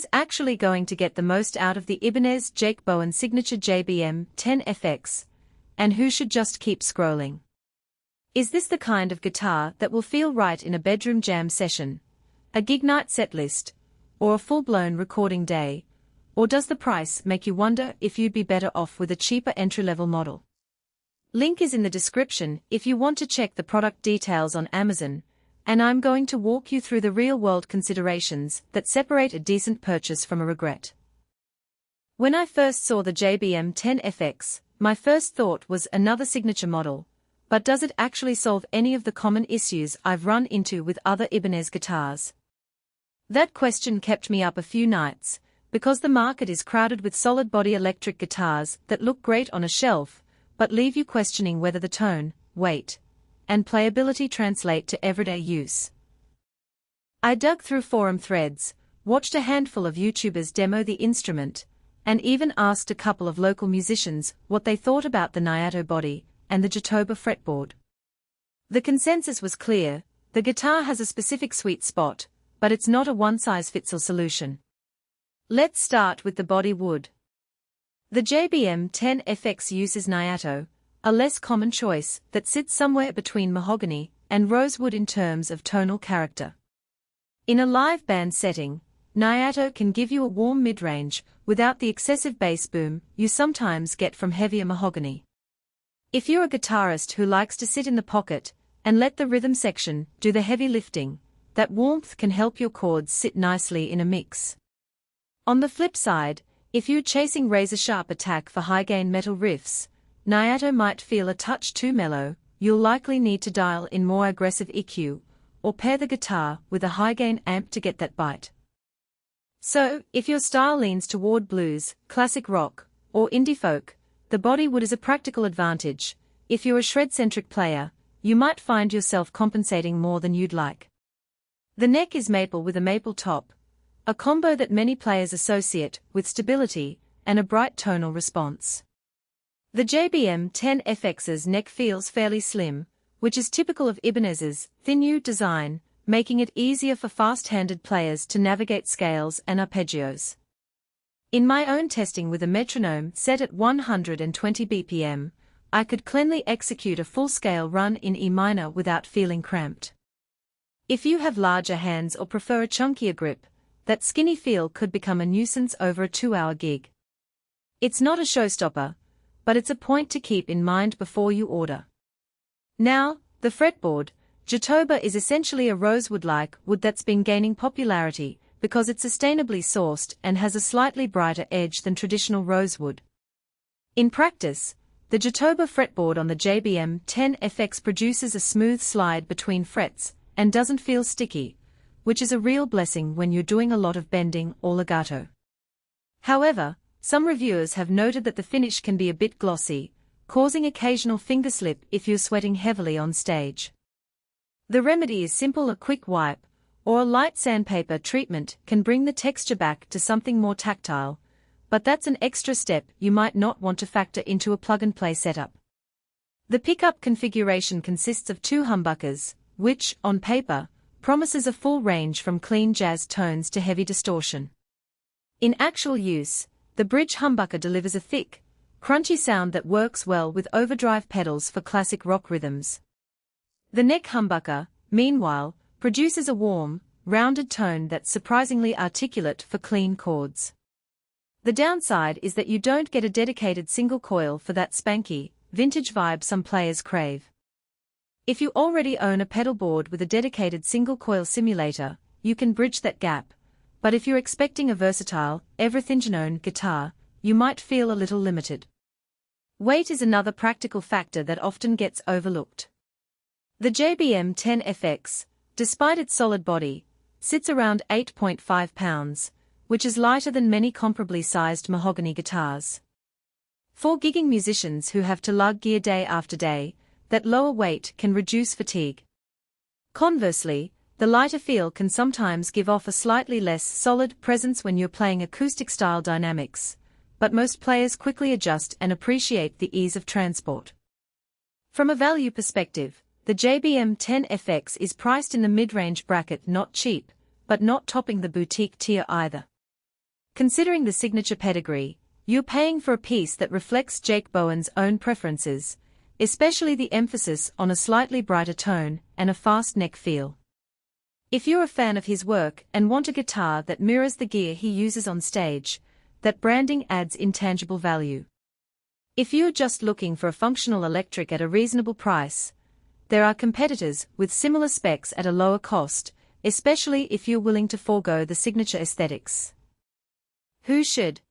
is actually going to get the most out of the Ibanez Bowen signature JBM10FX, and who should just keep scrolling? Is this the kind of guitar that will feel right in a bedroom jam session, a gig night setlist, or a full-blown recording day? Or does the price make you wonder if you'd be better off with a cheaper entry-level model? Link is in the description if you want to check the product details on Amazon, and I'm going to walk you through the real-world considerations that separate a decent purchase from a regret. When I first saw the JBM10FX, my first thought was another signature model, but does it actually solve any of the common issues I've run into with other Ibanez guitars? That question kept me up a few nights, because the market is crowded with solid-body electric guitars that look great on a shelf, but leave you questioning whether the tone, weight, and playability translate to everyday use. I dug through forum threads, watched a handful of YouTubers demo the instrument, and even asked a couple of local musicians what they thought about the Nyatoh body and the Jatoba fretboard. The consensus was clear: the guitar has a specific sweet spot, but it's not a one-size-fits-all solution. Let's start with the body wood. The JBM10FX uses Nyatoh, a less common choice that sits somewhere between mahogany and rosewood in terms of tonal character. In a live band setting, Nyatoh can give you a warm mid-range without the excessive bass boom you sometimes get from heavier mahogany. If you're a guitarist who likes to sit in the pocket and let the rhythm section do the heavy lifting, that warmth can help your chords sit nicely in a mix. On the flip side, if you're chasing razor-sharp attack for high-gain metal riffs, Nyatoh might feel a touch too mellow. You'll likely need to dial in more aggressive EQ, or pair the guitar with a high-gain amp to get that bite. So, if your style leans toward blues, classic rock, or indie folk, the body wood is a practical advantage. If you're a shred-centric player, you might find yourself compensating more than you'd like. The neck is maple with a maple top, a combo that many players associate with stability and a bright tonal response. The JBM10FX's neck feels fairly slim, which is typical of Ibanez's thin-U design, making it easier for fast-handed players to navigate scales and arpeggios. In my own testing with a metronome set at 120 BPM, I could cleanly execute a full-scale run in E minor without feeling cramped. If you have larger hands or prefer a chunkier grip, that skinny feel could become a nuisance over a 2-hour gig. It's not a showstopper, but it's a point to keep in mind before you order. Now, the fretboard. Jatoba is essentially a rosewood-like wood that's been gaining popularity because it's sustainably sourced and has a slightly brighter edge than traditional rosewood. In practice, the Jatoba fretboard on the JBM10FX produces a smooth slide between frets and doesn't feel sticky, which is a real blessing when you're doing a lot of bending or legato. However, some reviewers have noted that the finish can be a bit glossy, causing occasional fingerslip if you're sweating heavily on stage. The remedy is simple: a quick wipe, or a light sandpaper treatment can bring the texture back to something more tactile, but that's an extra step you might not want to factor into a plug-and-play setup. The pickup configuration consists of 2 humbuckers, which, on paper, promises a full range from clean jazz tones to heavy distortion. In actual use, the bridge humbucker delivers a thick, crunchy sound that works well with overdrive pedals for classic rock rhythms. The neck humbucker, meanwhile, produces a warm, rounded tone that's surprisingly articulate for clean chords. The downside is that you don't get a dedicated single coil for that spanky, vintage vibe some players crave. If you already own a pedal board with a dedicated single-coil simulator, you can bridge that gap, but if you're expecting a versatile, everything-known guitar, you might feel a little limited. Weight is another practical factor that often gets overlooked. The JBM10FX, despite its solid body, sits around 8.5 pounds, which is lighter than many comparably sized mahogany guitars. For gigging musicians who have to lug gear day after day, that lower weight can reduce fatigue. Conversely, the lighter feel can sometimes give off a slightly less solid presence when you're playing acoustic-style dynamics, but most players quickly adjust and appreciate the ease of transport. From a value perspective, the JBM10FX is priced in the mid-range bracket, not cheap, but not topping the boutique tier either. Considering the signature pedigree, you're paying for a piece that reflects Jake Bowen's own preferences, especially the emphasis on a slightly brighter tone and a fast neck feel. If you're a fan of his work and want a guitar that mirrors the gear he uses on stage, that branding adds intangible value. If you're just looking for a functional electric at a reasonable price, there are competitors with similar specs at a lower cost, especially if you're willing to forego the signature aesthetics. Who should